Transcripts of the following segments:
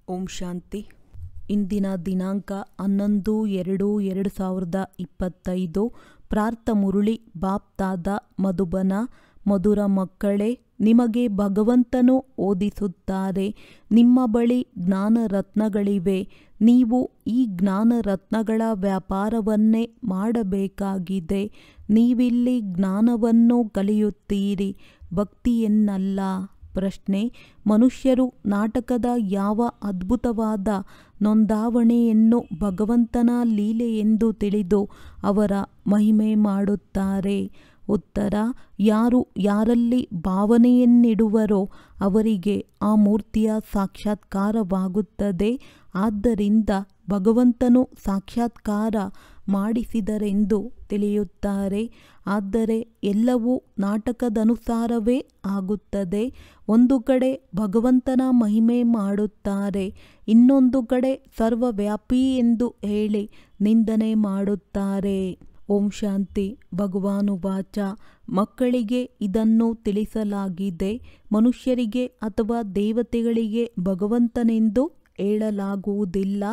ಓಂ ಶಾಂತಿ. ಇಂದಿನ ದಿನಾಂಕ 11/2/2025. ಪ್ರಾರ್ಥ ಮುರುಳಿ ಬಾಪ್ತಾದ ಮಧುಬನ. ಮಧುರ ಮಕ್ಕಳೇ, ನಿಮಗೆ ಭಗವಂತನು ಓದಿಸುತ್ತಾರೆ. ನಿಮ್ಮ ಬಳಿ ಜ್ಞಾನ ರತ್ನಗಳಿವೆ. ನೀವು ಈ ಜ್ಞಾನ ರತ್ನಗಳ ವ್ಯಾಪಾರವನ್ನೇ ಮಾಡಬೇಕಾಗಿದೆ. ನೀವಿಲ್ಲಿ ಜ್ಞಾನವನ್ನು ಕಲಿಯುತ್ತೀರಿ, ಭಕ್ತಿಯನ್ನಲ್ಲ. ಪ್ರಶ್ನೆ: ಮನುಷ್ಯರು ನಾಟಕದ ಯಾವ ಅದ್ಭುತವಾದ ನೋಂದಾವಣೆಯನ್ನು ಭಗವಂತನ ಲೀಲೆಯೆಂದು ತಿಳಿದು ಅವರ ಮಹಿಮೆ ಮಾಡುತ್ತಾರೆ? ಉತ್ತರ: ಯಾರು ಯಾರಲ್ಲಿ ಭಾವನೆಯನ್ನಿಡುವರೋ ಅವರಿಗೆ ಆ ಮೂರ್ತಿಯ ಸಾಕ್ಷಾತ್ಕಾರವಾಗುತ್ತದೆ. ಆದ್ದರಿಂದ ಭಗವಂತನು ಸಾಕ್ಷಾತ್ಕಾರ ಮಾಡಿಸಿದರೆಂದು ತಿಳಿಯುತ್ತಾರೆ. ಆದರೆ ಎಲ್ಲವೂ ನಾಟಕದನುಸಾರವೇ ಆಗುತ್ತದೆ. ಒಂದು ಕಡೆ ಭಗವಂತನ ಮಹಿಮೆ ಮಾಡುತ್ತಾರೆ, ಇನ್ನೊಂದು ಕಡೆ ಸರ್ವವ್ಯಾಪಿ ಎಂದು ಹೇಳಿ ನಿಂದನೆ ಮಾಡುತ್ತಾರೆ. ಓಂ ಶಾಂತಿ. ಭಗವಾನುವಾಚ: ಮಕ್ಕಳಿಗೆ ಇದನ್ನು ತಿಳಿಸಲಾಗಿದೆ. ಮನುಷ್ಯರಿಗೆ ಅಥವಾ ದೇವತೆಗಳಿಗೆ ಭಗವಂತನೆಂದು ಹೇಳಲಾಗುವುದಿಲ್ಲ.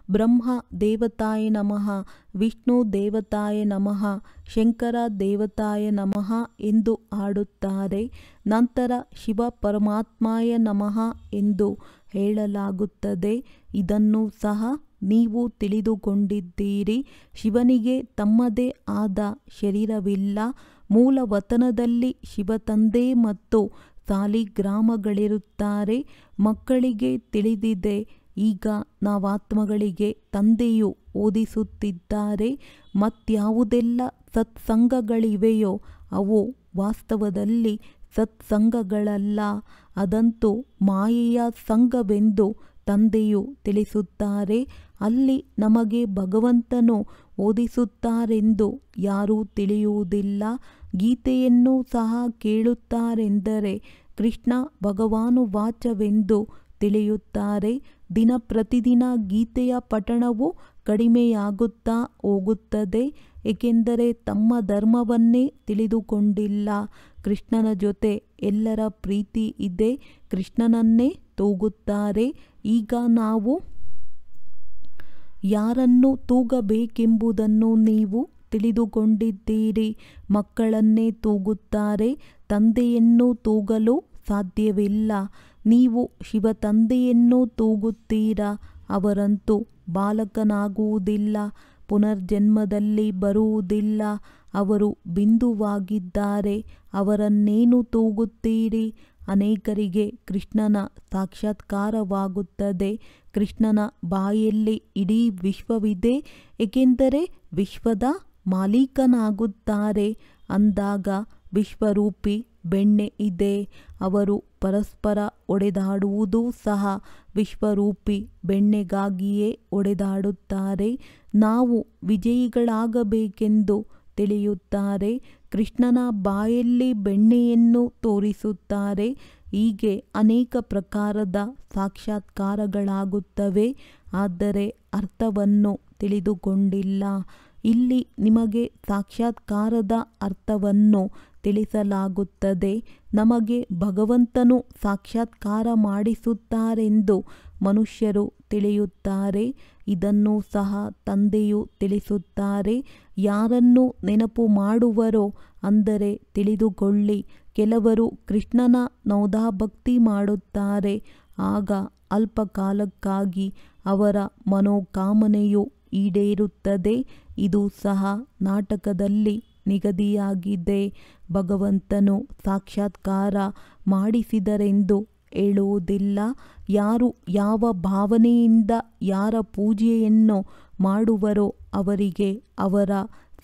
ಬ್ರಹ್ಮ ದೇವತಾಯ ನಮಃ, ವಿಷ್ಣು ದೇವತಾಯ ನಮಃ, ಶಂಕರ ದೇವತಾಯ ನಮಃ ಎಂದು ಹಾಡುತ್ತಾರೆ. ನಂತರ ಶಿವ ಪರಮಾತ್ಮಾಯ ನಮಃ ಎಂದು ಹೇಳಲಾಗುತ್ತದೆ. ಇದನ್ನು ಸಹ ನೀವು ತಿಳಿದುಕೊಂಡಿದ್ದೀರಿ. ಶಿವನಿಗೆ ತಮ್ಮದೇ ಆದ ಶರೀರವಿಲ್ಲ. ಮೂಲ ವತನದಲ್ಲಿ ಶಿವತಂದೆ ಮತ್ತು ಸಾಲಿಗ್ರಾಮಗಳಿರುತ್ತಾರೆ. ಮಕ್ಕಳಿಗೆ ತಿಳಿದಿದೆ. ಈಗ ನಾವಾತ್ಮಗಳಿಗೆ ತಂದೆಯು ಓದಿಸುತ್ತಿದ್ದಾರೆ. ಮತ್ಯಾವುದೆಲ್ಲ ಸತ್ಸಂಗಗಳಿವೆಯೋ ಅವು ವಾಸ್ತವದಲ್ಲಿ ಸತ್ಸಂಗಗಳಲ್ಲ. ಅದಂತೂ ಮಾಯೆಯ ಸಂಘವೆಂದು ತಂದೆಯು ತಿಳಿಸುತ್ತಾರೆ. ಅಲ್ಲಿ ನಮಗೆ ಭಗವಂತನು ಓದಿಸುತ್ತಾರೆಂದು ಯಾರೂ ತಿಳಿಯುವುದಿಲ್ಲ. ಗೀತೆಯನ್ನು ಸಹ ಕೇಳುತ್ತಾರೆಂದರೆ ಕೃಷ್ಣ ಭಗವಾನುವಾಚವೆಂದು ತಿಳಿಯುತ್ತಾರೆ. ದಿನ ಪ್ರತಿದಿನ ಗೀತೆಯ ಪಠಣವು ಕಡಿಮೆಯಾಗುತ್ತಾ ಹೋಗುತ್ತದೆ, ಏಕೆಂದರೆ ತಮ್ಮ ಧರ್ಮವನ್ನೇ ತಿಳಿದುಕೊಂಡಿಲ್ಲ. ಕೃಷ್ಣನ ಜೊತೆ ಎಲ್ಲರ ಪ್ರೀತಿ ಇದೆ, ಕೃಷ್ಣನನ್ನೇ ತೂಗುತ್ತಾರೆ. ಈಗ ನಾವು ಯಾರನ್ನು ತೂಗಬೇಕೆಂಬುದನ್ನು ನೀವು ತಿಳಿದುಕೊಂಡಿದ್ದೀರಿ. ಮಕ್ಕಳನ್ನೇ ತೂಗುತ್ತಾರೆ, ತಂದೆಯನ್ನು ತೂಗಲು ಸಾಧ್ಯವಿಲ್ಲ. ನೀವು ಶಿವತಂದೆಯನ್ನು ತೂಗುತ್ತೀರಾ, ಅವರಂತೂ ಬಾಲಕನಾಗುವುದಿಲ್ಲ, ಪುನರ್ಜನ್ಮದಲ್ಲಿ ಬರುವುದಿಲ್ಲ. ಅವರು ಬಿಂದುವಾಗಿದ್ದಾರೆ. ಅವರನ್ನೇನು ತೂಗುತ್ತೀರಿ? ಅನೇಕರಿಗೆ ಕೃಷ್ಣನ ಸಾಕ್ಷಾತ್ಕಾರವಾಗುತ್ತದೆ. ಕೃಷ್ಣನ ಬಾಯಲ್ಲಿ ಇಡೀ ವಿಶ್ವವಿದೆ, ಏಕೆಂದರೆ ವಿಶ್ವದ ಮಾಲೀಕನಾಗುತ್ತಾರೆ. ಅಂದಾಗ ವಿಶ್ವರೂಪಿ ಬೆಣ್ಣೆ ಇದೆ. ಅವರು ಪರಸ್ಪರ ಒಡೆದಾಡುವುದೂ ಸಹ ವಿಶ್ವರೂಪಿ ಬೆಣ್ಣೆಗಾಗಿಯೇ ಒಡೆದಾಡುತ್ತಾರೆ. ನಾವು ವಿಜಯಿಗಳಾಗಬೇಕೆಂದು ತಿಳಿಯುತ್ತಾರೆ. ಕೃಷ್ಣನ ಬಾಯಲ್ಲಿ ಬೆಣ್ಣೆಯನ್ನು ತೋರಿಸುತ್ತಾರೆ. ಹೀಗೆ ಅನೇಕ ಪ್ರಕಾರದ ಸಾಕ್ಷಾತ್ಕಾರಗಳಾಗುತ್ತವೆ, ಆದರೆ ಅರ್ಥವನ್ನು ತಿಳಿದುಕೊಂಡಿಲ್ಲ. ಇಲ್ಲಿ ನಿಮಗೆ ಸಾಕ್ಷಾತ್ಕಾರದ ಅರ್ಥವನ್ನು ತಿಳಿಸಲಾಗುತ್ತದೆ. ನಮಗೆ ಭಗವಂತನು ಸಾಕ್ಷಾತ್ಕಾರ ಮಾಡಿಸುತ್ತಾರೆಂದು ಮನುಷ್ಯರು ತಿಳಿಯುತ್ತಾರೆ. ಇದನ್ನು ಸಹ ತಂದೆಯು ತಿಳಿಸುತ್ತಾರೆ. ಯಾರನ್ನು ನೆನಪು ಮಾಡುವರೋ ಅಂದರೆ ತಿಳಿದುಕೊಳ್ಳಿ, ಕೆಲವರು ಕೃಷ್ಣನ ನೌದಾಭಕ್ತಿ ಮಾಡುತ್ತಾರೆ. ಆಗ ಅಲ್ಪಕಾಲಕ್ಕಾಗಿ ಅವರ ಮನೋಕಾಮನೆಯು ಈಡೇರುತ್ತದೆ. ಇದು ಸಹ ನಾಟಕದಲ್ಲಿ ನಿಗದಿಯಾಗಿದೆ. ಭಗವಂತನು ಸಾಕ್ಷಾತ್ಕಾರ ಮಾಡಿಸಿದರೆಂದು ಹೇಳುವುದಿಲ್ಲ. ಯಾರು ಯಾವ ಭಾವನೆಯಿಂದ ಯಾರ ಪೂಜೆಯನ್ನು ಮಾಡುವರೋ ಅವರಿಗೆ ಅವರ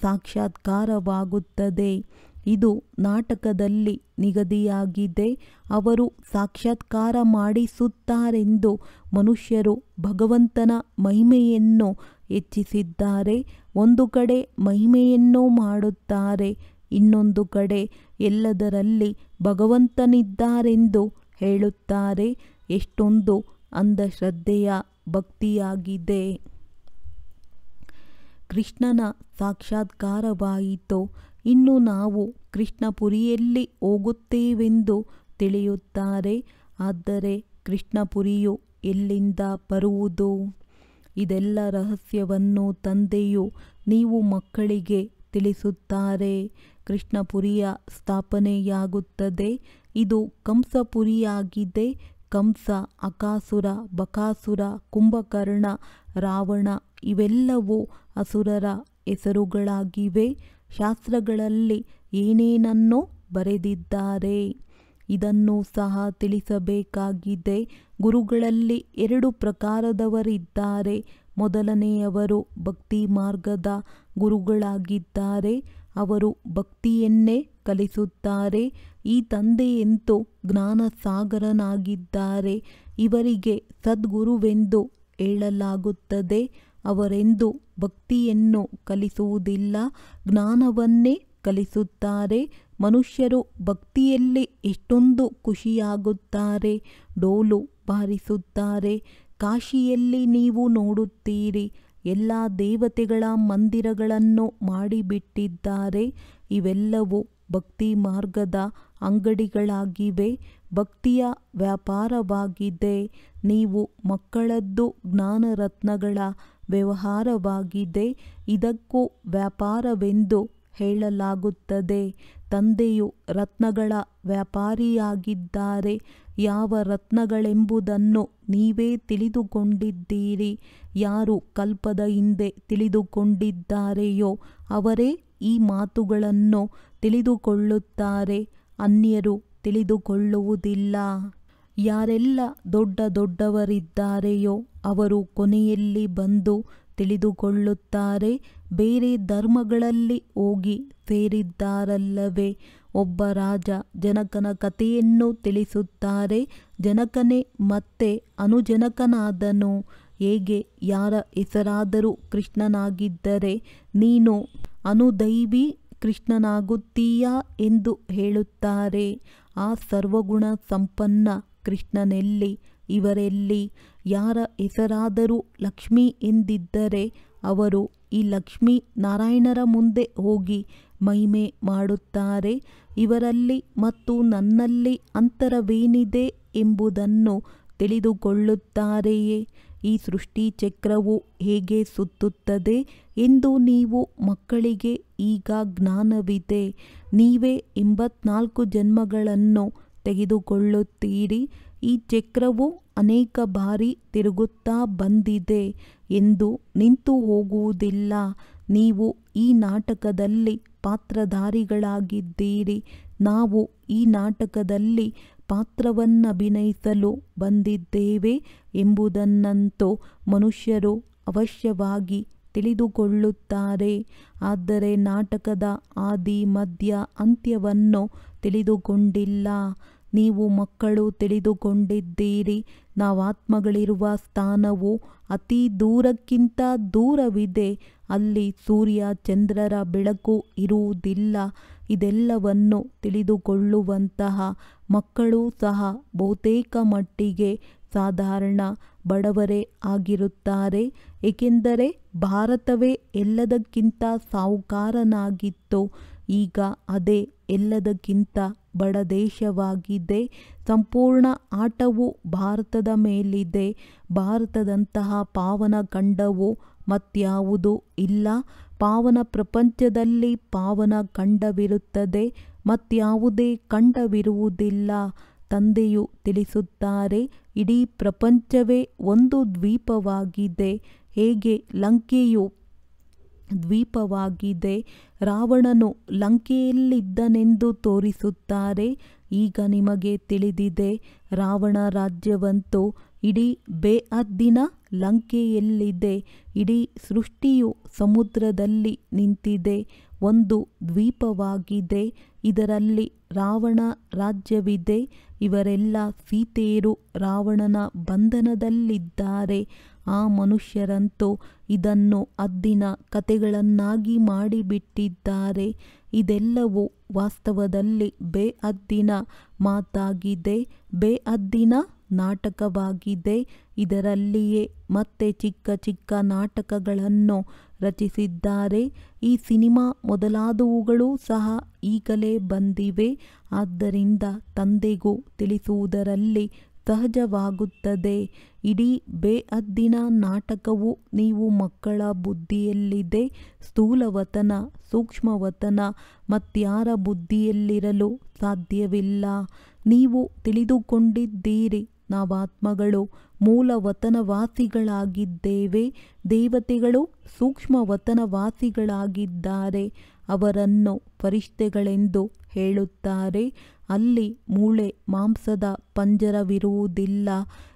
ಸಾಕ್ಷಾತ್ಕಾರವಾಗುತ್ತದೆ. ಇದು ನಾಟಕದಲ್ಲಿ ನಿಗದಿಯಾಗಿದೆ. ಅವರು ಸಾಕ್ಷಾತ್ಕಾರ ಮಾಡಿಸುತ್ತಾರೆಂದು ಮನುಷ್ಯರು ಭಗವಂತನ ಮಹಿಮೆಯನ್ನು ಹೆಚ್ಚಿಸಿದ್ದಾರೆ. ಒಂದು ಕಡೆ ಮಹಿಮೆಯನ್ನು ಮಾಡುತ್ತಾರೆ, ಇನ್ನೊಂದು ಕಡೆ ಎಲ್ಲದರಲ್ಲಿ ಭಗವಂತನಿದ್ದಾರೆಂದು ಹೇಳುತ್ತಾರೆ. ಎಷ್ಟೊಂದು ಅಂಧಶ್ರದ್ಧೆಯ ಭಕ್ತಿಯಾಗಿದೆ. ಕೃಷ್ಣನ ಸಾಕ್ಷಾತ್ಕಾರವಾಯಿತು. ಇನ್ನು ನಾವು ಕೃಷ್ಣಪುರಿಯಲ್ಲಿ ಹೋಗುತ್ತೇವೆಂದು ತಿಳಿಯುತ್ತಾರೆ. ಆದರೆ ಕೃಷ್ಣಪುರಿಯು ಎಲ್ಲಿಂದ ಬರುವುದು? ಇದೆಲ್ಲ ರಹಸ್ಯವನ್ನು ತಂದೆಯು ನೀವು ಮಕ್ಕಳಿಗೆ ತಿಳಿಸುತ್ತಾರೆ. ಕೃಷ್ಣಪುರಿಯ ಸ್ಥಾಪನೆಯಾಗುತ್ತದೆ. ಇದು ಕಂಸಪುರಿಯಾಗಿದೆ. ಕಂಸ, ಅಕಾಸುರ, ಬಕಾಸುರ, ಕುಂಭಕರ್ಣ, ರಾವಣ ಇವೆಲ್ಲವೂ ಅಸುರರ ಹೆಸರುಗಳಾಗಿವೆ. ಶಾಸ್ತ್ರಗಳಲ್ಲಿ ಏನೇನನ್ನೋ ಬರೆದಿದ್ದಾರೆ. ಇದನ್ನು ಸಹ ತಿಳಿಸಬೇಕಾಗಿದೆ. ಗುರುಗಳಲ್ಲಿ 2 ಪ್ರಕಾರದವರಿದ್ದಾರೆ. ಮೊದಲನೆಯವರು ಭಕ್ತಿ ಮಾರ್ಗದ ಗುರುಗಳಾಗಿದ್ದಾರೆ. ಅವರು ಭಕ್ತಿಯನ್ನೇ ಕಲಿಸುತ್ತಾರೆ. ಈ ತಂದೆಯಂತೂ ಜ್ಞಾನಸಾಗರನಾಗಿದ್ದಾರೆ. ಇವರಿಗೆ ಸದ್ಗುರುವೆಂದು ಹೇಳಲಾಗುತ್ತದೆ. ಅವರೆಂದು ಭಕ್ತಿಯನ್ನು ಕಲಿಸುವುದಿಲ್ಲ, ಜ್ಞಾನವನ್ನೇ ಕಲಿಸುತ್ತಾರೆ. ಮನುಷ್ಯರು ಭಕ್ತಿಯಲ್ಲಿ ಎಷ್ಟೊಂದು ಖುಷಿಯಾಗುತ್ತಾರೆ, ಡೋಲು ಬಾರಿಸುತ್ತಾರೆ. ಕಾಶಿಯಲ್ಲಿ ನೀವು ನೋಡುತ್ತೀರಿ, ಎಲ್ಲ ದೇವತೆಗಳ ಮಂದಿರಗಳನ್ನು ಮಾಡಿಬಿಟ್ಟಿದ್ದಾರೆ. ಇವೆಲ್ಲವೂ ಭಕ್ತಿ ಮಾರ್ಗದ ಅಂಗಡಿಗಳಾಗಿವೆ. ಭಕ್ತಿಯ ವ್ಯಾಪಾರವಾಗಿದೆ. ನೀವು ಮಕ್ಕಳದ್ದು ಜ್ಞಾನರತ್ನಗಳ ವ್ಯವಹಾರವಾಗಿದೆ. ಇದಕ್ಕೂ ವ್ಯಾಪಾರವೆಂದು ಹೇಳಲಾಗುತ್ತದೆ. ತಂದೆಯು ರತ್ನಗಳ ವ್ಯಾಪಾರಿಯಾಗಿದ್ದಾರೆ. ಯಾವ ರತ್ನಗಳೆಂಬುದನ್ನು ನೀವೇ ತಿಳಿದುಕೊಂಡಿದ್ದೀರಿ. ಯಾರು ಕಲ್ಪದ ಹಿಂದೆ ತಿಳಿದುಕೊಂಡಿದ್ದಾರೆಯೋ ಅವರೇ ಈ ಮಾತುಗಳನ್ನು ತಿಳಿದುಕೊಳ್ಳುತ್ತಾರೆ. ಅನ್ಯರು ತಿಳಿದುಕೊಳ್ಳುವುದಿಲ್ಲ. ಯಾರೆಲ್ಲ ದೊಡ್ಡವರಿದ್ದಾರೆಯೋ ಅವರು ಕೊನೆಯಲ್ಲಿ ಬಂದು ತಿಳಿದುಕೊಳ್ಳುತ್ತಾರೆ. ಬೇರೆ ಧರ್ಮಗಳಲ್ಲಿ ಹೋಗಿ ಸೇರಿದ್ದಾರಲ್ಲವೇ. ಒಬ್ಬ ರಾಜ ಜನಕನ ಕಥೆಯನ್ನು ತಿಳಿಸುತ್ತಾರೆ. ಜನಕನೇ ಮತ್ತೆ ಅನುಜನಕನಾದನು. ಹೇಗೆ ಯಾರ ಹೆಸರಾದರೂ ಕೃಷ್ಣನಾಗಿದ್ದರೆ ನೀನು ಅನುದೈವಿ ಕೃಷ್ಣನಾಗುತ್ತೀಯಾ ಎಂದು ಹೇಳುತ್ತಾರೆ. ಆ ಸರ್ವಗುಣ ಸಂಪನ್ನ ಕೃಷ್ಣನೆಲ್ಲಿ? ಇವರೆಲ್ಲಿ? ಯಾರ ಹೆಸರಾದರೂ ಲಕ್ಷ್ಮಿ ಎಂದಿದ್ದರೆ ಅವರು ಈ ಲಕ್ಷ್ಮೀ ನಾರಾಯಣರ ಮುಂದೆ ಹೋಗಿ ಮಹಿಮೆ ಮಾಡುತ್ತಾರೆ. ಇವರಲ್ಲಿ ಮತ್ತು ನನ್ನಲ್ಲಿ ಅಂತರವೇನಿದೆ ಎಂಬುದನ್ನು ತಿಳಿದುಕೊಳ್ಳುತ್ತಾರೆಯೇ? ಈ ಸೃಷ್ಟಿ ಚಕ್ರವು ಹೇಗೆ ಸುತ್ತುತ್ತದೆ ಎಂದು ನೀವು ಮಕ್ಕಳಿಗೆ ಈಗ ಜ್ಞಾನವಿದೆ. ನೀವೇ 84 ಜನ್ಮಗಳನ್ನು ತೆಗೆದುಕೊಳ್ಳುತ್ತೀರಿ. ಈ ಚಕ್ರವು ಅನೇಕ ಬಾರಿ ತಿರುಗುತ್ತಾ ಬಂದಿದೆ ಎಂದು ನಿಂತು ಹೋಗುವುದಿಲ್ಲ. ನೀವು ಈ ನಾಟಕದಲ್ಲಿ ಪಾತ್ರಧಾರಿಗಳಾಗಿದ್ದೀರಿ. ನಾವು ಈ ನಾಟಕದಲ್ಲಿ ಪಾತ್ರವನ್ನಭಿನಯಿಸಲು ಬಂದಿದ್ದೇವೆ ಎಂಬುದನ್ನಂತೂ ಮನುಷ್ಯರು ಅವಶ್ಯವಾಗಿ ತಿಳಿದುಕೊಳ್ಳುತ್ತಾರೆ. ಆದರೆ ನಾಟಕದ ಆದಿ ಮಧ್ಯ ಅಂತ್ಯವನ್ನು ತಿಳಿದುಕೊಂಡಿಲ್ಲ. ನೀವು ಮಕ್ಕಳು ತಿಳಿದುಕೊಂಡಿದ್ದೀರಿ. ನಾವಾತ್ಮಗಳಿರುವ ಸ್ಥಾನವು ಅತಿ ದೂರಕ್ಕಿಂತ ದೂರವಿದೆ. ಅಲ್ಲಿ ಸೂರ್ಯ ಚಂದ್ರರ ಬೆಳಕು ಇರುವುದಿಲ್ಲ. ಇದೆಲ್ಲವನ್ನು ತಿಳಿದುಕೊಳ್ಳುವಂತಹ ಮಕ್ಕಳು ಸಹ ಬಹುತೇಕ ಮಟ್ಟಿಗೆ ಸಾಧಾರಣ ಬಡವರೇ ಆಗಿರುತ್ತಾರೆ. ಏಕೆಂದರೆ ಭಾರತವೇ ಎಲ್ಲದಕ್ಕಿಂತ ಸಾಹುಕಾರನಾಗಿತ್ತು. ಈಗ ಅದೇ ಎಲ್ಲದಕ್ಕಿಂತ ಬಡ ದೇಶವಾಗಿದೆ. ಸಂಪೂರ್ಣ ಆಟವು ಭಾರತದ ಮೇಲಿದೆ. ಭಾರತದಂತಹ ಪಾವನ ಖಂಡವು ಮತ್ಯಾವುದೂ ಇಲ್ಲ. ಪಾವನ ಪ್ರಪಂಚದಲ್ಲಿ ಪಾವನ ಖಂಡವಿರುತ್ತದೆ, ಮತ್ಯಾವುದೇ ಖಂಡವಿರುವುದಿಲ್ಲ. ತಂದೆಯು ತಿಳಿಸುತ್ತಾರೆ, ಇಡೀ ಪ್ರಪಂಚವೇ ಒಂದು ದ್ವೀಪವಾಗಿದೆ. ಹೇಗೆ ಲಂಕೆಯು ದ್ವೀಪವಾಗಿದೆ. ರಾವಣನು ಲಂಕೆಯಲ್ಲಿದ್ದನೆಂದು ತೋರಿಸುತ್ತಾರೆ. ಈಗ ನಿಮಗೆ ತಿಳಿದಿದೆ, ರಾವಣ ರಾಜ್ಯವಂತೂ ಇಡೀ ಬೇಹದ್ದಿನ ಲಂಕೆಯಲ್ಲಿದೆ. ಇಡೀ ಸೃಷ್ಟಿಯು ಸಮುದ್ರದಲ್ಲಿ ನಿಂತಿದೆ. ಒಂದು ದ್ವೀಪವಾಗಿದೆ. ಇದರಲ್ಲಿ ರಾವಣ ರಾಜ್ಯವಿದೆ. ಇವರೆಲ್ಲ ಸೀತೆಯರು ರಾವಣನ ಬಂಧನದಲ್ಲಿದ್ದಾರೆ. ಆ ಮನುಷ್ಯರಂತೂ ಇದನ್ನು ಹದ್ದಿನ ಕತೆಗಳನ್ನಾಗಿ ಮಾಡಿಬಿಟ್ಟಿದ್ದಾರೆ. ಇದೆಲ್ಲವೂ ವಾಸ್ತವದಲ್ಲಿ ಬೇಹದ್ದಿನ ಮಾತಾಗಿದೆ, ಬೇಹದ್ದಿನ ನಾಟಕವಾಗಿದೆ. ಇದರಲ್ಲಿಯೇ ಮತ್ತೆ ಚಿಕ್ಕ ಚಿಕ್ಕ ನಾಟಕಗಳನ್ನು ರಚಿಸಿದ್ದಾರೆ. ಈ ಸಿನಿಮಾ ಮೊದಲಾದವುಗಳು ಸಹ ಈಗಲೇ ಬಂದಿವೆ. ಆದ್ದರಿಂದ ತಂದೆಗೂ ತಿಳಿಸುವುದರಲ್ಲಿ ಸಹಜವಾಗುತ್ತದೆ. ಇಡೀ ಬೇಅದ್ದಿನ ನಾಟಕವು ನೀವು ಮಕ್ಕಳ ಬುದ್ಧಿಯಲ್ಲಿದೆ. ಸ್ಥೂಲವತನ, ಸೂಕ್ಷ್ಮವತನ ಮತ್ಯಾರ ಬುದ್ಧಿಯಲ್ಲಿರಲು ಸಾಧ್ಯವಿಲ್ಲ. ನೀವು ತಿಳಿದುಕೊಂಡಿದ್ದೀರಿ, ನಾವಾತ್ಮಗಳು ಮೂಲವತನವಾಸಿಗಳಾಗಿದ್ದೇವೆ. ದೇವತೆಗಳು ಸೂಕ್ಷ್ಮವತನವಾಸಿಗಳಾಗಿದ್ದಾರೆ. ಅವರನ್ನು ಫರಿಷ್ಠೆಗಳೆಂದು ಹೇಳುತ್ತಾರೆ. ಅಲ್ಲಿ ಮೂಳೆ ಮಾಂಸದ ಪಂಜರವಿರುವುದಿಲ್ಲ.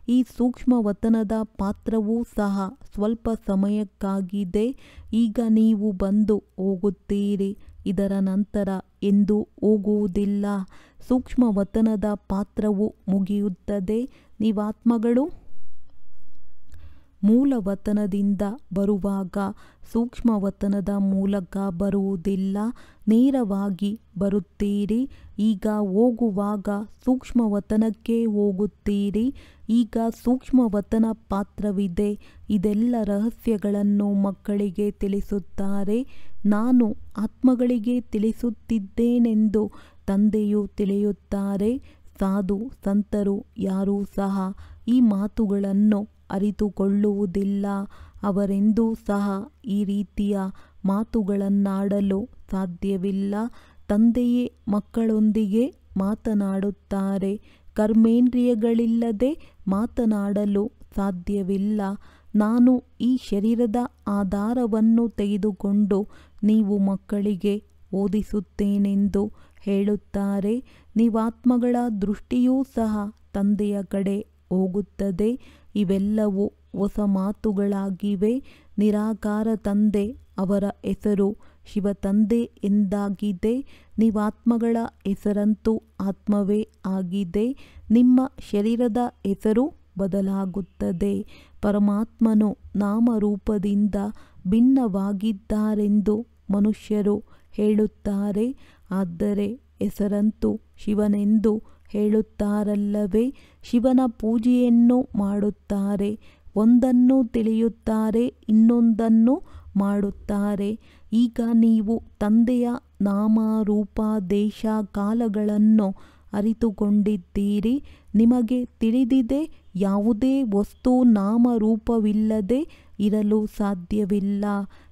ಈ ಸೂಕ್ಷ್ಮವತನದ ಪಾತ್ರವೂ ಸಹ ಸ್ವಲ್ಪ ಸಮಯಕ್ಕಾಗಿದೆ. ಈಗ ನೀವು ಬಂದು ಹೋಗುತ್ತೀರಿ, ಇದರ ನಂತರ ಎಂದೂ ಹೋಗುವುದಿಲ್ಲ. ಸೂಕ್ಷ್ಮವತನದ ಪಾತ್ರವು ಮುಗಿಯುತ್ತದೆ. ನೀವಾತ್ಮಗಳು ಮೂಲವತನದಿಂದ ಬರುವಾಗ ಸೂಕ್ಷ್ಮವತನದ ಮೂಲಕ ಬರುವುದಿಲ್ಲ, ನೇರವಾಗಿ ಬರುತ್ತೀರಿ. ಈಗ ಹೋಗುವಾಗ ಸೂಕ್ಷ್ಮವತನಕ್ಕೆ ಹೋಗುತ್ತೀರಿ. ಈಗ ಸೂಕ್ಷ್ಮವತನ ಪಾತ್ರವಿದೆ. ಇದೆಲ್ಲ ರಹಸ್ಯಗಳನ್ನು ಮಕ್ಕಳಿಗೆ ತಿಳಿಸುತ್ತಾರೆ. ನಾನು ಆತ್ಮಗಳಿಗೆ ತಿಳಿಸುತ್ತಿದ್ದೇನೆಂದು ತಂದೆಯು ತಿಳಿಯುತ್ತಾರೆ. ಸಾಧು ಸಂತರು ಯಾರೂ ಸಹ ಈ ಮಾತುಗಳನ್ನು ಅರಿತುಕೊಳ್ಳುವುದಿಲ್ಲ. ಅವರೆಂದೂ ಸಹ ಈ ರೀತಿಯ ಮಾತುಗಳನ್ನಾಡಲು ಸಾಧ್ಯವಿಲ್ಲ. ತಂದೆಯೇ ಮಕ್ಕಳೊಂದಿಗೆ ಮಾತನಾಡುತ್ತಾರೆ. ಕರ್ಮೇಂದ್ರಿಯಗಳಿಲ್ಲದೆ ಮಾತನಾಡಲು ಸಾಧ್ಯವಿಲ್ಲ. ನಾನು ಈ ಶರೀರದ ಆಧಾರವನ್ನು ತೆಗೆದುಕೊಂಡು ನೀವು ಮಕ್ಕಳಿಗೆ ಓದಿಸುತ್ತೇನೆಂದು ಹೇಳುತ್ತಾರೆ. ನೀವಾತ್ಮಗಳ ದೃಷ್ಟಿಯೂ ಸಹ ತಂದೆಯ ಕಡೆ ಹೋಗುತ್ತದೆ. ಇವೆಲ್ಲವೂ ಹೊಸ ಮಾತುಗಳಾಗಿವೆ. ನಿರಾಕಾರ ತಂದೆ, ಅವರ ಹೆಸರು ಶಿವತಂದೆ ಎಂದಾಗಿದೆ. ನೀವಾತ್ಮಗಳ ಹೆಸರಂತೂ ಆತ್ಮವೇ ಆಗಿದೆ. ನಿಮ್ಮ ಶರೀರದ ಹೆಸರು ಬದಲಾಗುತ್ತದೆ. ಪರಮಾತ್ಮನು ನಾಮರೂಪದಿಂದ ಭಿನ್ನವಾಗಿದ್ದಾರೆಂದು ಮನುಷ್ಯರು ಹೇಳುತ್ತಾರೆ. ಆದರೆ ಹೆಸರಂತೂ ಶಿವನೆಂದು ಹೇಳುತ್ತಾರಲ್ಲವೇ. ಶಿವನ ಪೂಜೆಯನ್ನು ಮಾಡುತ್ತಾರೆ. ಒಂದನ್ನು ತಿಳಿಯುತ್ತಾರೆ, ಇನ್ನೊಂದನ್ನು ಮಾಡುತ್ತಾರೆ. ಈಗ ನೀವು ತಂದೆಯ ನಾಮ, ರೂಪ, ದೇಶ, ಕಾಲಗಳನ್ನು ಅರಿತುಕೊಂಡಿದ್ದೀರಿ. ನಿಮಗೆ ತಿಳಿದಿದೆ, ಯಾವುದೇ ವಸ್ತು ನಾಮರೂಪವಿಲ್ಲದೆ ಇರಲು ಸಾಧ್ಯವಿಲ್ಲ.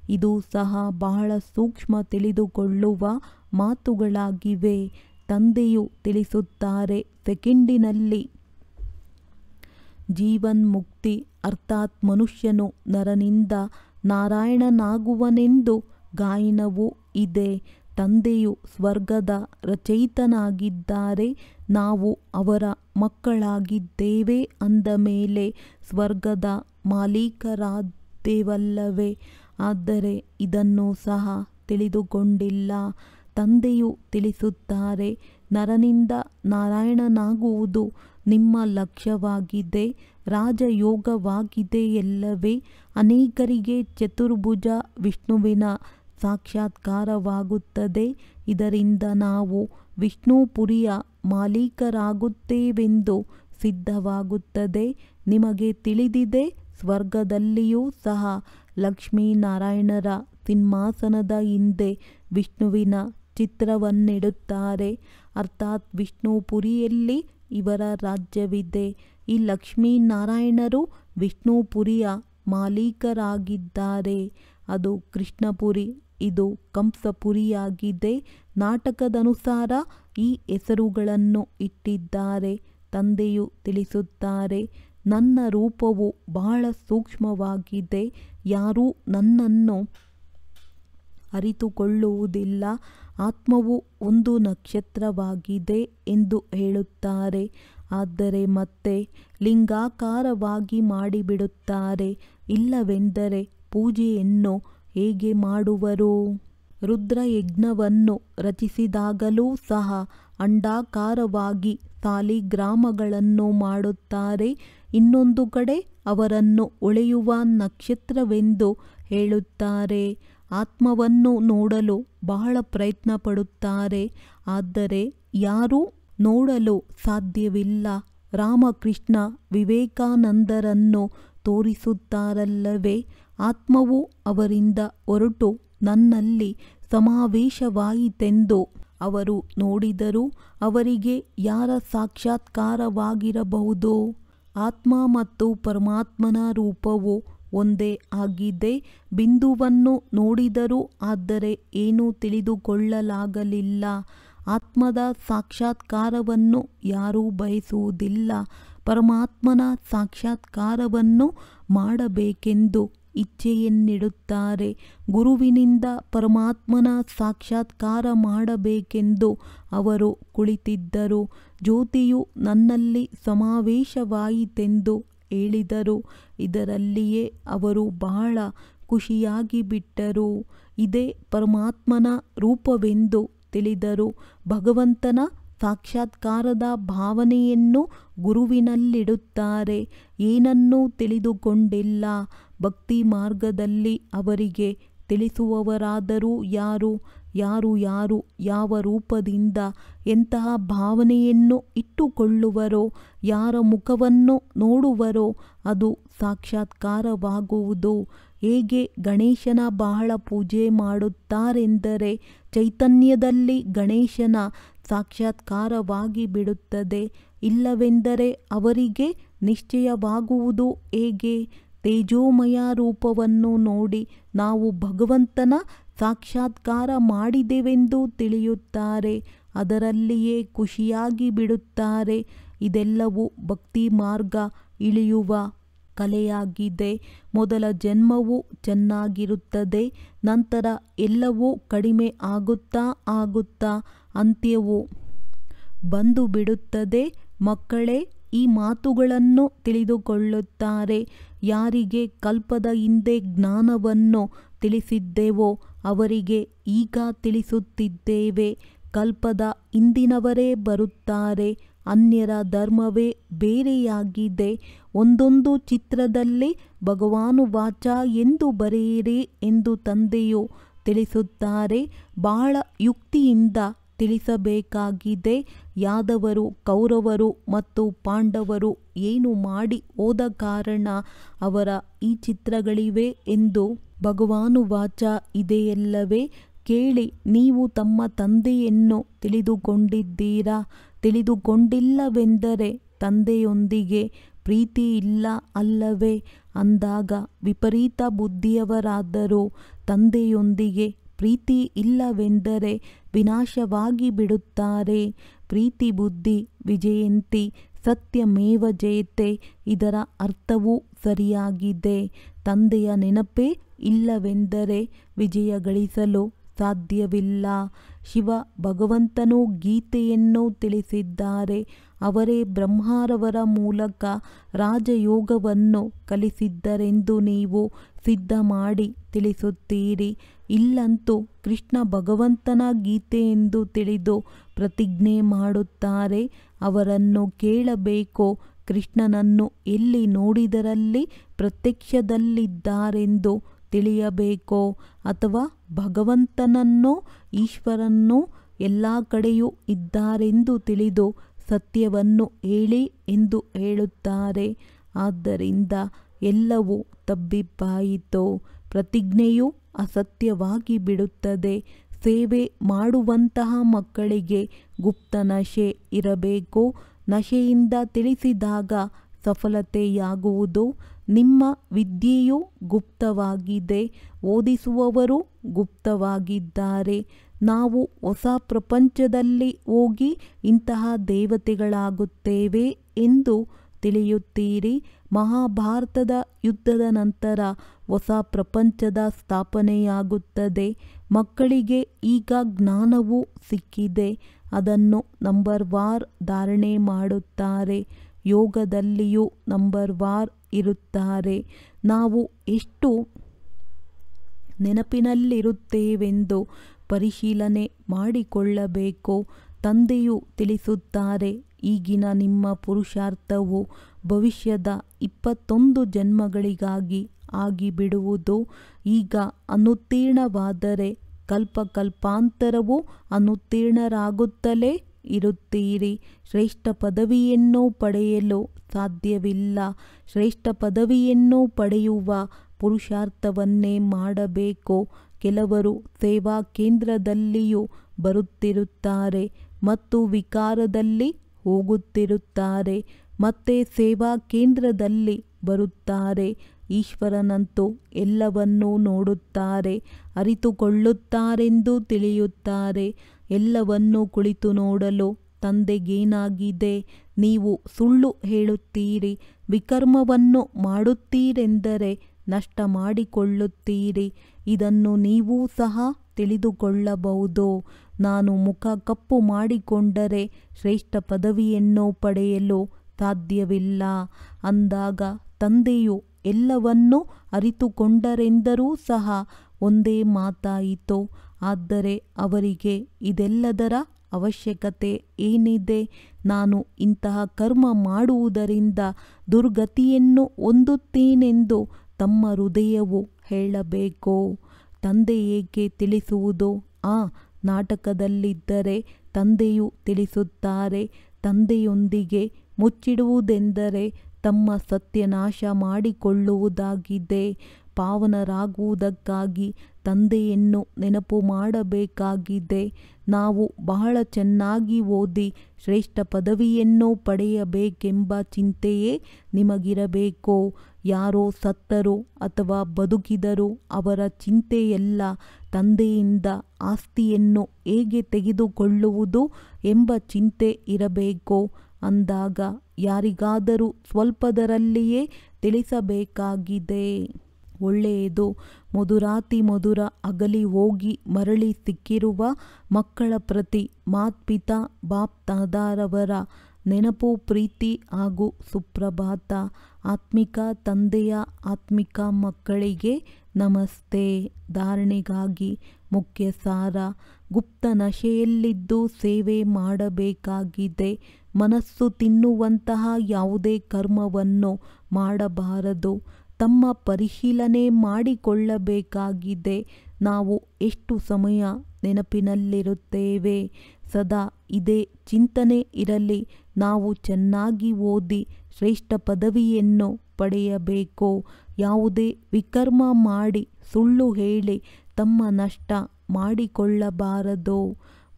ಇದು ಸಹ ಬಹಳ ಸೂಕ್ಷ್ಮ ತಿಳಿದುಕೊಳ್ಳುವ ಮಾತುಗಳಾಗಿವೆ. ತಂದೆಯು ತಿಳಿಸುತ್ತಾರೆ, ಸೆಕೆಂಡಿನಲ್ಲಿ ಜೀವನ್ಮುಕ್ತಿ ಅರ್ಥಾತ್ ಮನುಷ್ಯನು ನರನಿಂದ ನಾರಾಯಣನಾಗುವನೆಂದು ಗಾಯನವೂ ಇದೆ. ತಂದೆಯು ಸ್ವರ್ಗದ ರಚಯಿತನಾಗಿದ್ದಾರೆ. ನಾವು ಅವರ ಮಕ್ಕಳಾಗಿದ್ದೇವೆ ಅಂದ ಮೇಲೆ ಸ್ವರ್ಗದ ಮಾಲೀಕರಾದ್ದೇವಲ್ಲವೇ. ಆದರೆ ಇದನ್ನು ಸಹ ತಿಳಿದುಕೊಂಡಿಲ್ಲ. ತಂದೆಯು ತಿಳಿಸುತ್ತಾರೆ, ನರನಿಂದ ನಾರಾಯಣನಾಗುವುದು ನಿಮ್ಮ ಲಕ್ಷ್ಯವಾಗಿದೆ, ರಾಜಯೋಗವಾಗಿದೆಯಲ್ಲವೇ. ಅನೇಕರಿಗೆ ಚತುರ್ಭುಜ ವಿಷ್ಣುವಿನ ಸಾಕ್ಷಾತ್ಕಾರವಾಗುತ್ತದೆ. ಇದರಿಂದ ನಾವು ವಿಷ್ಣುಪುರಿಯ ಮಾಲೀಕರಾಗುತ್ತೇವೆಂದು ಸಿದ್ಧವಾಗುತ್ತದೆ. ನಿಮಗೆ ತಿಳಿದಿದೆ, ಸ್ವರ್ಗದಲ್ಲಿಯೂ ಸಹ ಲಕ್ಷ್ಮೀನಾರಾಯಣರ ಸಿಂಹಾಸನದ ಹಿಂದೆ ವಿಷ್ಣುವಿನ ಚಿತ್ರವನ್ನಿಡುತ್ತಾರೆ. ಅರ್ಥಾತ್ ವಿಷ್ಣುಪುರಿಯಲ್ಲಿ ಇವರ ರಾಜ್ಯವಿದೆ. ಈ ಲಕ್ಷ್ಮೀನಾರಾಯಣರು ವಿಷ್ಣುಪುರಿಯ ಮಾಲೀಕರಾಗಿದ್ದಾರೆ. ಅದು ಕೃಷ್ಣಪುರಿ, ಇದು ಕಂಸಪುರಿಯಾಗಿದೆ. ನಾಟಕದನುಸಾರ ಈ ಹೆಸರುಗಳನ್ನು ಇಟ್ಟಿದ್ದಾರೆ. ತಂದೆಯು ತಿಳಿಸುತ್ತಾರೆ, ನನ್ನ ರೂಪವು ಬಹಳ ಸೂಕ್ಷ್ಮವಾಗಿದೆ. ಯಾರೂ ನನ್ನನ್ನು ಅರಿತುಕೊಳ್ಳುವುದಿಲ್ಲ. ಆತ್ಮವು ಒಂದು ನಕ್ಷತ್ರವಾಗಿದೆ ಎಂದು ಹೇಳುತ್ತಾರೆ. ಆದರೆ ಮತ್ತೆ ಲಿಂಗಾಕಾರವಾಗಿ ಮಾಡಿಬಿಡುತ್ತಾರೆ. ಇಲ್ಲವೆಂದರೆ ಪೂಜೆಯನ್ನು ಹೇಗೆ ಮಾಡುವರು? ರುದ್ರಯಜ್ಞವನ್ನು ರಚಿಸಿದಾಗಲೂ ಸಹ ಅಂಡಾಕಾರವಾಗಿ ಸಾಲಿಗ್ರಾಮಗಳನ್ನು ಮಾಡುತ್ತಾರೆ. ಇನ್ನೊಂದು ಕಡೆ ಅವರನ್ನು ಹೊಳೆಯುವ ನಕ್ಷತ್ರವೆಂದು ಹೇಳುತ್ತಾರೆ. ಆತ್ಮವನ್ನು ನೋಡಲು ಬಹಳ ಪ್ರಯತ್ನ ಪಡುತ್ತಾರೆ. ಆದರೆ ಯಾರೂ ನೋಡಲು ಸಾಧ್ಯವಿಲ್ಲ. ರಾಮಕೃಷ್ಣ ವಿವೇಕಾನಂದರನ್ನು ತೋರಿಸುತ್ತಾರಲ್ಲವೇ. ಆತ್ಮವು ಅವರಿಂದ ಹೊರಟು ನನ್ನಲ್ಲಿ ಸಮಾವೇಶವಾಯಿತೆಂದು ಅವರು ನೋಡಿದರೂ ಅವರಿಗೆ ಯಾರ ಸಾಕ್ಷಾತ್ಕಾರವಾಗಿರಬಹುದು? ಆತ್ಮ ಮತ್ತು ಪರಮಾತ್ಮನ ರೂಪವು ಒಂದೇ ಆಗಿದೆ. ಬಿಂದುವನ್ನು ನೋಡಿದರೂ ಆದರೆ ಏನೂ ತಿಳಿದುಕೊಳ್ಳಲಾಗಲಿಲ್ಲ. ಆತ್ಮದ ಸಾಕ್ಷಾತ್ಕಾರವನ್ನು ಯಾರೂ ಬಯಸುವುದಿಲ್ಲ. ಪರಮಾತ್ಮನ ಸಾಕ್ಷಾತ್ಕಾರವನ್ನು ಮಾಡಬೇಕೆಂದು ಇಚ್ಛೆಯನ್ನಿಡುತ್ತಾರೆ. ಗುರುವಿನಿಂದ ಪರಮಾತ್ಮನ ಸಾಕ್ಷಾತ್ಕಾರ ಮಾಡಬೇಕೆಂದು ಅವರು ಕುಳಿತಿದ್ದರು. ಜ್ಯೋತಿಯು ನನ್ನಲ್ಲಿ ಸಮಾವೇಶವಾಯಿತೆಂದು ಹೇಳಿದರು. ಇದರಲ್ಲಿಯೇ ಅವರು ಬಹಳ ಖುಷಿಯಾಗಿ ಬಿಟ್ಟರು. ಇದೇ ಪರಮಾತ್ಮನ ರೂಪವೆಂದು ತಿಳಿದರು. ಭಗವಂತನ ಸಾಕ್ಷಾತ್ಕಾರದ ಭಾವನೆಯನ್ನು ಗುರುವಿನಲ್ಲಿಡುತ್ತಾರೆ. ಏನನ್ನೂ ತಿಳಿದುಕೊಂಡಿಲ್ಲ. ಭಕ್ತಿ ಮಾರ್ಗದಲ್ಲಿ ಅವರಿಗೆ ತಿಳಿಸುವವರಾದರೂ ಯಾರು? ಯಾರು ಯಾವ ರೂಪದಿಂದ ಎಂತಹ ಭಾವನೆಯನ್ನು ಇಟ್ಟುಕೊಳ್ಳುವರೋ, ಯಾರ ಮುಖವನ್ನು ನೋಡುವರೋ ಅದು ಸಾಕ್ಷಾತ್ಕಾರವಾಗುವುದು. ಹೇಗೆ ಗಣೇಶನ ಬಹಳ ಪೂಜೆ ಮಾಡುತ್ತಾರೆಂದರೆ ಚೈತನ್ಯದಲ್ಲಿ ಗಣೇಶನ ಸಾಕ್ಷಾತ್ಕಾರವಾಗಿ ಬಿಡುತ್ತದೆ. ಇಲ್ಲವೆಂದರೆ ಅವರಿಗೆ ನಿಶ್ಚಯವಾಗುವುದು ಹೇಗೆ? ತೇಜೋಮಯ ರೂಪವನ್ನು ನೋಡಿ ನಾವು ಭಗವಂತನ ಸಾಕ್ಷಾತ್ಕಾರ ಮಾಡಿದೆವೆಂದು ತಿಳಿಯುತ್ತಾರೆ. ಅದರಲ್ಲಿಯೇ ಖುಷಿಯಾಗಿ ಬಿಡುತ್ತಾರೆ. ಇದೆಲ್ಲವೂ ಭಕ್ತಿ ಮಾರ್ಗ ಇಳಿಯುವ ಕಲೆಯಾಗಿದೆ. ಮೊದಲ ಜನ್ಮವು ಚೆನ್ನಾಗಿರುತ್ತದೆ. ನಂತರ ಎಲ್ಲವೂ ಕಡಿಮೆ ಆಗುತ್ತಾ ಅಂತ್ಯವು ಬಂದು ಬಿಡುತ್ತದೆ. ಮಕ್ಕಳೇ, ಈ ಮಾತುಗಳನ್ನು ತಿಳಿದುಕೊಳ್ಳುತ್ತಾರೆ. ಯಾರಿಗೆ ಕಲ್ಪದ ಹಿಂದೆ ಜ್ಞಾನವನ್ನು ತಿಳಿಸಿದ್ದೆವೋ ಅವರಿಗೆ ಈಗ ತಿಳಿಸುತ್ತಿದ್ದೇವೆ. ಕಲ್ಪದ ಹಿಂದಿನವರೇ ಬರುತ್ತಾರೆ. ಅನ್ಯರ ಧರ್ಮವೇ ಬೇರೆಯಾಗಿದೆ. ಒಂದೊಂದು ಚಿತ್ರದಲ್ಲಿ ಭಗವಾನುವಾಚ ಎಂದು ಬರೆಯಿರಿ ಎಂದು ತಂದೆಯು ತಿಳಿಸುತ್ತಾರೆ. ಬಹಳ ಯುಕ್ತಿಯಿಂದ ತಿಳಿಸಬೇಕಾಗಿದೆ. ಯಾದವರು, ಕೌರವರು ಮತ್ತು ಪಾಂಡವರು ಏನು ಮಾಡಿ ಹೋದ ಕಾರಣ ಅವರ ಈ ಚಿತ್ರಗಳಿವೆ ಎಂದು ಭಗವಾನುವಾಚ ಇದೆಯಲ್ಲವೇ? ಕೇಳಿ, ನೀವು ತಮ್ಮ ತಂದೆಯನ್ನು ತಿಳಿದುಕೊಂಡಿದ್ದೀರಾ? ತಿಳಿದುಕೊಂಡಿಲ್ಲವೆಂದರೆ ತಂದೆಯೊಂದಿಗೆ ಪ್ರೀತಿ ಇಲ್ಲ ಅಲ್ಲವೇ? ಅಂದಾಗ ವಿಪರೀತ ಬುದ್ಧಿಯವರಾದರೂ ತಂದೆಯೊಂದಿಗೆ ಪ್ರೀತಿ ಇಲ್ಲವೆಂದರೆ ವಿನಾಶವಾಗಿ ಬಿಡುತ್ತಾರೆ. ಪ್ರೀತಿ ಬುದ್ಧಿ ವಿಜಯಂತಿ ಸತ್ಯಮೇವ ಜಯತೆ. ಇದರ ಅರ್ಥವೂ ಸರಿಯಾಗಿದೆ. ತಂದೆಯ ನೆನಪೇ ಇಲ್ಲವೆಂದರೆ ವಿಜಯ ಗಳಿಸಲು ಸಾಧ್ಯವಿಲ್ಲ. ಶಿವ ಭಗವಂತನು ಗೀತೆಯನ್ನು ತಿಳಿಸಿದ್ದಾರೆ. ಅವರೇ ಬ್ರಹ್ಮರವರ ಮೂಲಕ ರಾಜಯೋಗವನ್ನು ಕಲಿಸಿದ್ದರೆಂದು ನೀವು ಸಿದ್ಧ ಮಾಡಿ ತಿಳಿಸುತ್ತೀರಿ. ಇಲ್ಲಂತೂ ಕೃಷ್ಣ ಭಗವಂತನ ಗೀತೆ ಎಂದು ತಿಳಿದು ಪ್ರತಿಜ್ಞೆ ಮಾಡುತ್ತಾರೆ. ಅವರನ್ನು ಕೇಳಬೇಕು. ಕೃಷ್ಣನನ್ನು ಎಲ್ಲಿ ನೋಡಿದರಲ್ಲಿ ಪ್ರತ್ಯಕ್ಷದಲ್ಲಿದ್ದಾರೆಂದು ತಿಳಿಯಬೇಕೋ ಅಥವಾ ಭಗವಂತನನ್ನೋ ಈಶ್ವರನ್ನೋ ಎಲ್ಲ ಕಡೆಯೂ ಇದ್ದಾರೆಂದು ತಿಳಿದು ಸತ್ಯವನ್ನು ಹೇಳಿ ಎಂದು ಹೇಳುತ್ತಾರೆ. ಆದ್ದರಿಂದ ಎಲ್ಲವೂ ತಬ್ಬಿಬ್ಬಾಯಿತು. ಪ್ರತಿಜ್ಞೆಯು ಅಸತ್ಯವಾಗಿ ಬಿಡುತ್ತದೆ. ಸೇವೆ ಮಾಡುವಂತಹ ಮಕ್ಕಳಿಗೆ ಗುಪ್ತ ನಶೆ ಇರಬೇಕು. ನಶೆಯಿಂದ ತಿಳಿಸಿದಾಗ ಸಫಲತೆಯಾಗುವುದು. ನಿಮ್ಮ ವಿದ್ಯೆಯು ಗುಪ್ತವಾಗಿದೆ. ಓದಿಸುವವರು ಗುಪ್ತವಾಗಿದ್ದಾರೆ. ನಾವು ಹೊಸ ಪ್ರಪಂಚದಲ್ಲಿ ಹೋಗಿ ಇಂತಹ ದೇವತೆಗಳಾಗುತ್ತೇವೆ ಎಂದು ತಿಳಿಯುತ್ತೀರಿ. ಮಹಾಭಾರತದ ಯುದ್ಧದ ನಂತರ ಹೊಸ ಪ್ರಪಂಚದ ಸ್ಥಾಪನೆಯಾಗುತ್ತದೆ. ಮಕ್ಕಳಿಗೆ ಈಗ ಜ್ಞಾನವೂ ಸಿಕ್ಕಿದೆ. ಅದನ್ನು ನಂಬರ್ವಾರ್ ಧಾರಣೆ ಮಾಡುತ್ತಾರೆ. ಯೋಗದಲ್ಲಿಯೂ ನಂಬರ್ವಾರ್ ಇರುತ್ತಾರೆ. ನಾವು ಎಷ್ಟು ನೆನಪಿನಲ್ಲಿರುತ್ತೇವೆಂದು ಪರಿಶೀಲನೆ ಮಾಡಿಕೊಳ್ಳಬೇಕು. ತಂದೆಯು ತಿಳಿಸುತ್ತಾರೆ, ಈಗಿನ ನಿಮ್ಮ ಪುರುಷಾರ್ಥವು ಭವಿಷ್ಯದ 21 ಜನ್ಮಗಳಿಗಾಗಿ ಆಗಿಬಿಡುವುದು. ಈಗ ಅನುತ್ತೀರ್ಣವಾದರೆ ಕಲ್ಪಾಂತರವೂ ಅನುತ್ತೀರ್ಣರಾಗುತ್ತಲೇ ಇರುತ್ತೀರಿ. ಶ್ರೇಷ್ಠ ಪದವಿಯನ್ನು ಪಡೆಯಲು ಸಾಧ್ಯವಿಲ್ಲ. ಶ್ರೇಷ್ಠ ಪದವಿಯನ್ನು ಪಡೆಯುವ ಪುರುಷಾರ್ಥವನ್ನೇ ಮಾಡಬೇಕು. ಕೆಲವರು ಸೇವಾ ಕೇಂದ್ರದಲ್ಲಿಯೂ ಬರುತ್ತಿರುತ್ತಾರೆ ಮತ್ತು ವಿಕಾರದಲ್ಲಿ ಹೋಗುತ್ತಿರುತ್ತಾರೆ. ಮತ್ತೆ ಸೇವಾ ಕೇಂದ್ರದಲ್ಲಿ ಬರುತ್ತಾರೆ. ಈಶ್ವರನಂತೂ ಎಲ್ಲವನ್ನೂ ನೋಡುತ್ತಾರೆ, ಅರಿತುಕೊಳ್ಳುತ್ತಾರೆಂದು ತಿಳಿಯುತ್ತಾರೆ. ಎಲ್ಲವನ್ನೂ ಕುಳಿತು ನೋಡಲು ತಂದೆಗೇನಾಗಿದೆ? ನೀವು ಸುಳ್ಳು ಹೇಳುತ್ತೀರಿ. ವಿಕರ್ಮವನ್ನು ಮಾಡುತ್ತೀರೆಂದರೆ ನಷ್ಟ ಮಾಡಿಕೊಳ್ಳುತ್ತೀರಿ. ಇದನ್ನು ನೀವೂ ಸಹ ತಿಳಿದುಕೊಳ್ಳಬಹುದು. ನಾನು ಮುಖ ಕಪ್ಪು ಮಾಡಿಕೊಂಡರೆ ಶ್ರೇಷ್ಠ ಪದವಿಯನ್ನು ಪಡೆಯಲು ಸಾಧ್ಯವಿಲ್ಲ ಅಂದಾಗ ತಂದೆಯು ಎಲ್ಲವನ್ನೂ ಅರಿತುಕೊಂಡರೆಂದರೂ ಸಹ ಒಂದೇ ಮಾತಾಯಿತು. ಆದರೆ ಅವರಿಗೆ ಇದೆಲ್ಲದರ ಅವಶ್ಯಕತೆ ಏನಿದೆ? ನಾನು ಇಂತಹ ಕರ್ಮ ಮಾಡುವುದರಿಂದ ದುರ್ಗತಿಯನ್ನು ಹೊಂದುತ್ತೇನೆಂದು ತಮ್ಮ ಹೃದಯವು ಹೇಳಬೇಕು. ತಂದೆ ಏಕೆ ತಿಳಿಸುವುದು? ಆ ನಾಟಕದಲ್ಲಿದ್ದರೆ ತಂದೆಯು ತಿಳಿಸುತ್ತಾರೆ. ತಂದೆಯೊಂದಿಗೆ ಮುಚ್ಚಿಡುವುದೆಂದರೆ ತಮ್ಮ ಸತ್ಯನಾಶ ಮಾಡಿಕೊಳ್ಳುವುದಾಗಿದೆ. ಪಾವನರಾಗುವುದಕ್ಕಾಗಿ ತಂದೆಯನ್ನು ನೆನಪು ಮಾಡಬೇಕಾಗಿದೆ. ನಾವು ಬಹಳ ಚೆನ್ನಾಗಿ ಓದಿ ಶ್ರೇಷ್ಠ ಪದವಿಯನ್ನು ಪಡೆಯಬೇಕೆಂಬ ಚಿಂತೆಯೇ ನಿಮಗಿರಬೇಕು. ಯಾರೋ ಸತ್ತರೋ ಅಥವಾ ಬದುಕಿದರೂ ಅವರ ಚಿಂತೆಯೆಲ್ಲ ತಂದೆಯಿಂದ ಆಸ್ತಿಯನ್ನು ಹೇಗೆ ತೆಗೆದುಕೊಳ್ಳುವುದು ಎಂಬ ಚಿಂತೆ ಇರಬೇಕು. ಅಂದಾಗ ಯಾರಿಗಾದರೂ ಸ್ವಲ್ಪದರಲ್ಲಿಯೇ ತಿಳಿಸಬೇಕಾಗಿದೆ. ಒಳ್ಳೆಯದು. ಮಧುರಾತಿ ಮಧುರ ಅಗಲಿ ಹೋಗಿ ಮರಳಿ ಸಿಕ್ಕಿರುವ ಮಕ್ಕಳ ಪ್ರತಿ ಮಾತ್ಪಿತಾ ಬಾಪ್ ದಾದಾರವರ ನೆನಪು, ಪ್ರೀತಿ ಹಾಗೂ ಸುಪ್ರಭಾತ. ಆತ್ಮಿಕ ತಂದೆಯ ಆತ್ಮಿಕ ಮಕ್ಕಳಿಗೆ ನಮಸ್ತೆ. ಧಾರಣೆಗಾಗಿ ಮುಖ್ಯ ಸಾರ: ಗುಪ್ತ ನಶೆಯಲ್ಲಿದ್ದು ಸೇವೆ ಮಾಡಬೇಕಾಗಿದೆ. ಮನಸ್ಸು ತಿನ್ನುವಂತಹ ಯಾವುದೇ ಕರ್ಮವನ್ನು ಮಾಡಬಾರದು. ತಮ್ಮ ಪರಿಶೀಲನೆ ಮಾಡಿಕೊಳ್ಳಬೇಕಾಗಿದೆ. ನಾವು ಎಷ್ಟು ಸಮಯ ನೆನಪಿನಲ್ಲಿರುತ್ತೇವೆ? ಸದಾ ಇದೇ ಚಿಂತನೆ ಇರಲಿ. ನಾವು ಚೆನ್ನಾಗಿ ಓದಿ ಶ್ರೇಷ್ಠ ಪದವಿಯನ್ನು ಪಡೆಯಬೇಕು. ಯಾವುದೇ ವಿಕರ್ಮ ಮಾಡಿ ಸುಳ್ಳು ಹೇಳಿ ತಮ್ಮ ನಷ್ಟ ಮಾಡಿಕೊಳ್ಳಬಾರದು.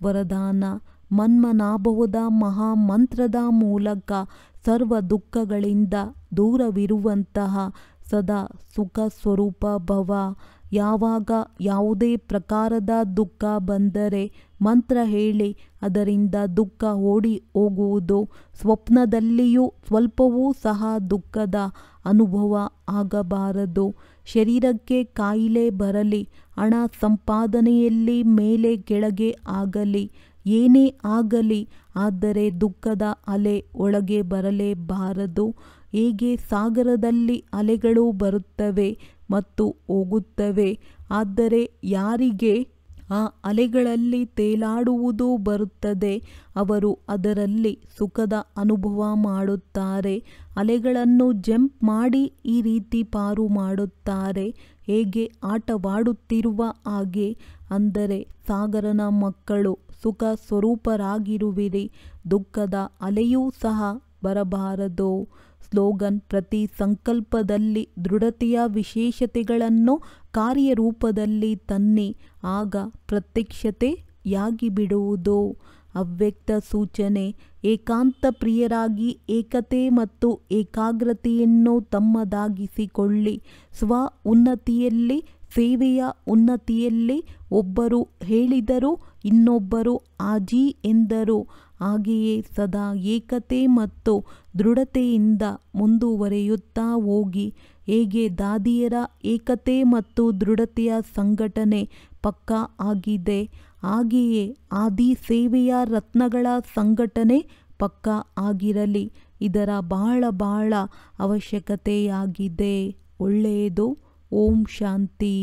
ವರದಾನ: ಮನ್ಮನಾಭವದ ಮಹಾಮಂತ್ರದ ಮೂಲಕ ಸರ್ವ ದುಃಖಗಳಿಂದ ದೂರವಿರುವಂತಹ ಸದಾ ಸುಖ ಸ್ವರೂಪ ಭವ. ಯಾವಾಗ ಯಾವುದೇ ಪ್ರಕಾರದ ದುಃಖ ಬಂದರೆ ಮಂತ್ರ ಹೇಳಿ ಅದರಿಂದ ದುಃಖ ಓಡಿ ಹೋಗುವುದು. ಸ್ವಪ್ನದಲ್ಲಿಯೂ ಸ್ವಲ್ಪವೂ ಸಹ ದುಃಖದ ಅನುಭವ ಆಗಬಾರದು. ಶರೀರಕ್ಕೆ ಕಾಯಿಲೆ ಬರಲಿ, ಹಣ ಸಂಪಾದನೆಯಲ್ಲಿ ಮೇಲೆ ಕೆಳಗೆ ಆಗಲಿ, ಏನೇ ಆಗಲಿ, ಆದರೆ ದುಃಖದ ಅಲೆ ಒಳಗೆ ಬರಲೇಬಾರದು. ಹೇಗೆ ಸಾಗರದಲ್ಲಿ ಅಲೆಗಳು ಬರುತ್ತವೆ ಮತ್ತು ಹೋಗುತ್ತವೆ, ಆದರೆ ಯಾರಿಗೆ ಆ ಅಲೆಗಳಲ್ಲಿ ತೇಲಾಡುವುದು ಬರುತ್ತದೆ ಅವರು ಅದರಲ್ಲಿ ಸುಖದ ಅನುಭವ ಮಾಡುತ್ತಾರೆ. ಅಲೆಗಳನ್ನು ಜಂಪ್ ಮಾಡಿ ಈ ರೀತಿ ಪಾರು ಮಾಡುತ್ತಾರೆ. ಹೇಗೆ ಆಟವಾಡುತ್ತಿರುವ ಹಾಗೆ. ಅಂದರೆ ಸಾಗರನ ಮಕ್ಕಳು ಸುಖ ಸ್ವರೂಪರಾಗಿರುವಿರಿ. ದುಃಖದ ಅಲೆಯೂ ಸಹ ಬರಬಾರದು. ಸ್ಲೋಗನ್: ಪ್ರತಿ ಸಂಕಲ್ಪದಲ್ಲಿ ದೃಢತೆಯ ವಿಶೇಷತೆಗಳನ್ನು ಕಾರ್ಯರೂಪದಲ್ಲಿ ತನ್ನಿ, ಆಗ ಪ್ರತ್ಯಕ್ಷತೆಯಾಗಿ ಬಿಡುವುದು. ಅವ್ಯಕ್ತ ಸೂಚನೆ: ಏಕಾಂತ ಪ್ರಿಯರಾಗಿ ಏಕತೆ ಮತ್ತು ಏಕಾಗ್ರತೆಯನ್ನು ತಮ್ಮದಾಗಿಸಿಕೊಳ್ಳಿ. ಸ್ವ ಉನ್ನತಿಯಲ್ಲಿ, ಸೇವೆಯ ಉನ್ನತಿಯಲ್ಲಿ ಒಬ್ಬರು ಹೇಳಿದರು, ಇನ್ನೊಬ್ಬರು ಆಜಿ ಎಂದರು. ಹಾಗೆಯೇ ಸದಾ ಏಕತೆ ಮತ್ತು ದೃಢತೆಯಿಂದ ಮುಂದುವರಿಯುತ್ತಾ ಹೋಗಿ. ಹೇಗೆ ದಾದಿಯರ ಏಕತೆ ಮತ್ತು ದೃಢತೆಯ ಸಂಘಟನೆ ಪಕ್ಕಾ ಆಗಿದೆ, ಹಾಗೆಯೇ ಆದಿ ಸೇವೆಯ ರತ್ನಗಳ ಸಂಘಟನೆ ಪಕ್ಕಾ ಆಗಿರಲಿ. ಇದರ ಬಹಳ ಅವಶ್ಯಕತೆಯಾಗಿದೆ. ಒಳ್ಳೆಯದು. ಓಂ ಶಾಂತಿ.